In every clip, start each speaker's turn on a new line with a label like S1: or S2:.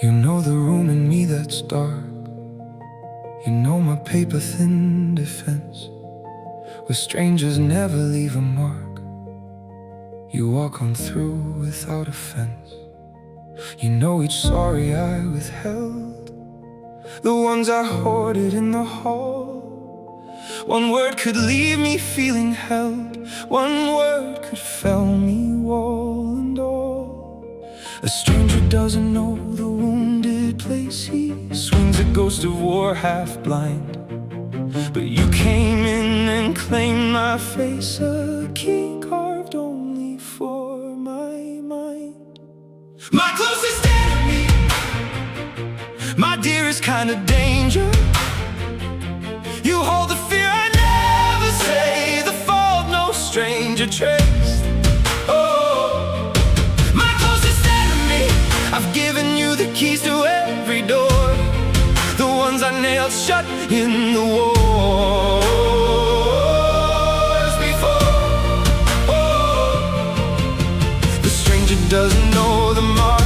S1: You know the room in me that's dark. You know my paper-thin defense, where strangers never leave a mark. You walk on through without offense. You know each sorry I withheld, the ones I hoarded in the hall. One word could leave me feeling held. One word could fell me wall and all. A stranger doesn't know the wounded place he swings, a ghost of war half blind. But you came in and claimed my face, a key carved only for my mind. My closest enemy, my dearest kind of danger. You hold the fear I never say, the fault no stranger traced. Oh, my closest enemy, I've given you the keys to every door, the ones I nailed shut in the wars before. Oh, the stranger doesn't know the mark,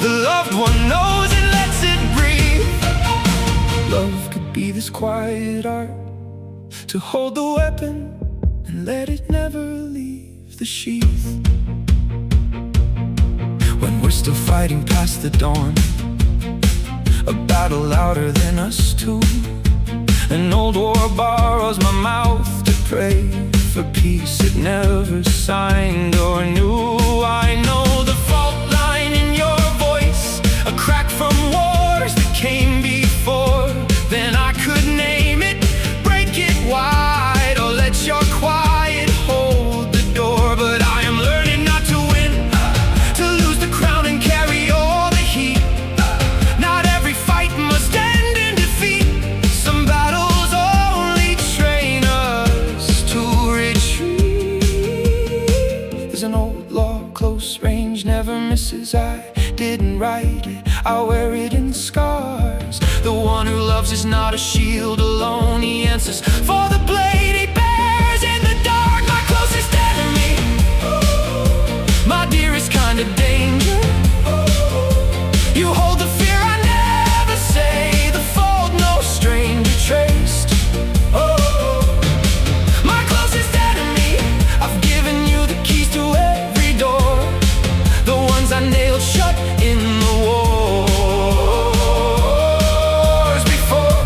S1: the loved one knows and lets it breathe. Love could be this quiet art, to hold the weapon and let it never leave the sheath. When we're still fighting past the dawn, a battle louder than us two. An old war borrows my mouth to pray for peace it never signed or knew. I know the fault line in your voice, a crack from wars that came before. Then I could name it, break it wide, or let your quiet hold the door. But I am learning not to win, to lose the crown and carry all the heat. Not every fight must end in defeat. Some battles only train us to retreat. There's an old law, close range never misses. I didn't write it, I wear it in scars. The one who loves is not a shield alone, he answers for the blade he bears in the dark. My closest enemy, my dearest kind of danger. You hold the fear I never say, the fault no stranger traced. My closest enemy, I've given you the keys to every door, the ones I nailed shut in the wars before.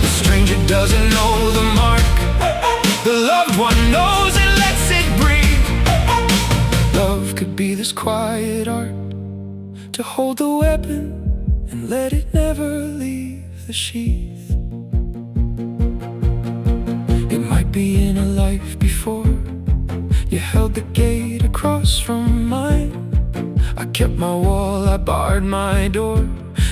S1: The stranger doesn't know the mark, the loved one knows and lets it breathe. Love could be this quiet art, to hold the weapon and let it never leave the sheath. It might be in a life before, you held the gate across from mine. I kept my wall, I barred my door,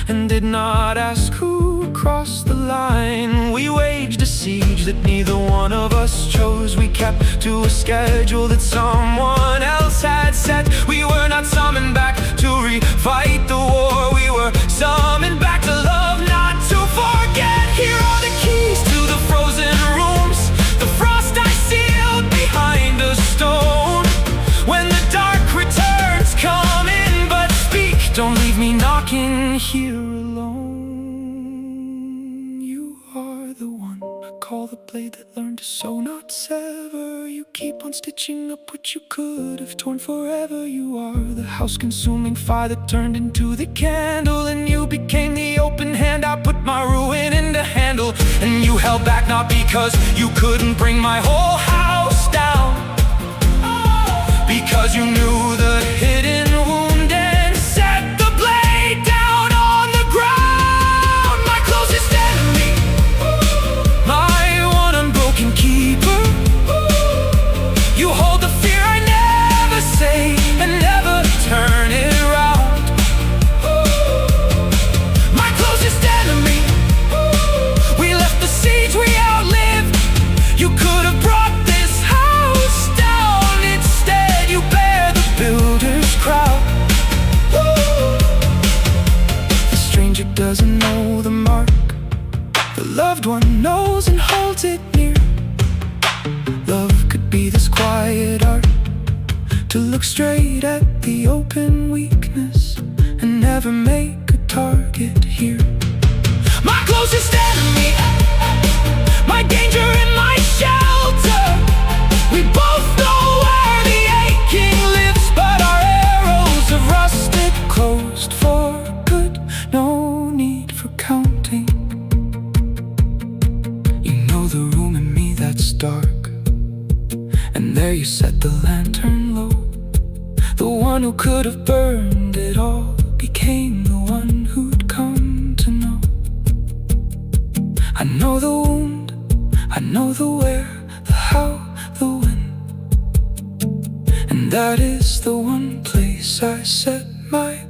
S1: and did not ask who crossed the line. We waged a siege that neither one of us chose. We kept to a schedule that someone else had set. We were not summoned back to refight the war. We were summoned back to love, not to forget. Here are the keys to the frozen rooms, the frost I sealed behind a stone. When the dark returns, come in, but speak. Don't leave me knocking here alone. You are the one I call the blade that learned to sew, not sever. You keep on stitching up what you could have torn forever. You are the house-consuming fire that turned into the candle, and you became the open hand I put my ruin in to handle. And you held back not because you couldn't bring my whole house down, because you knew the hidden wound and set the blade down on the ground. My closest enemy, my one unbroken keeper. You hold the fear I never say and never turn it around. My closest enemy, we left the siege we outlived. You could have brought this house down, instead you bear the builder's crowd. The stranger doesn't know the mark, the loved one knows and holds it near. Love could be this quiet art, to look straight at the open weakness and never make a target here. My closest enemy, my danger and my shelter. We both know where the aching lives, but our arrows have rusted closed for good. No need for counting. You know the room in me that's dark, and there you set the lantern low. The one who could have burned it all became the one who'd come to know. I know the wound, I know the where, the how, the when, and that is the one place I set my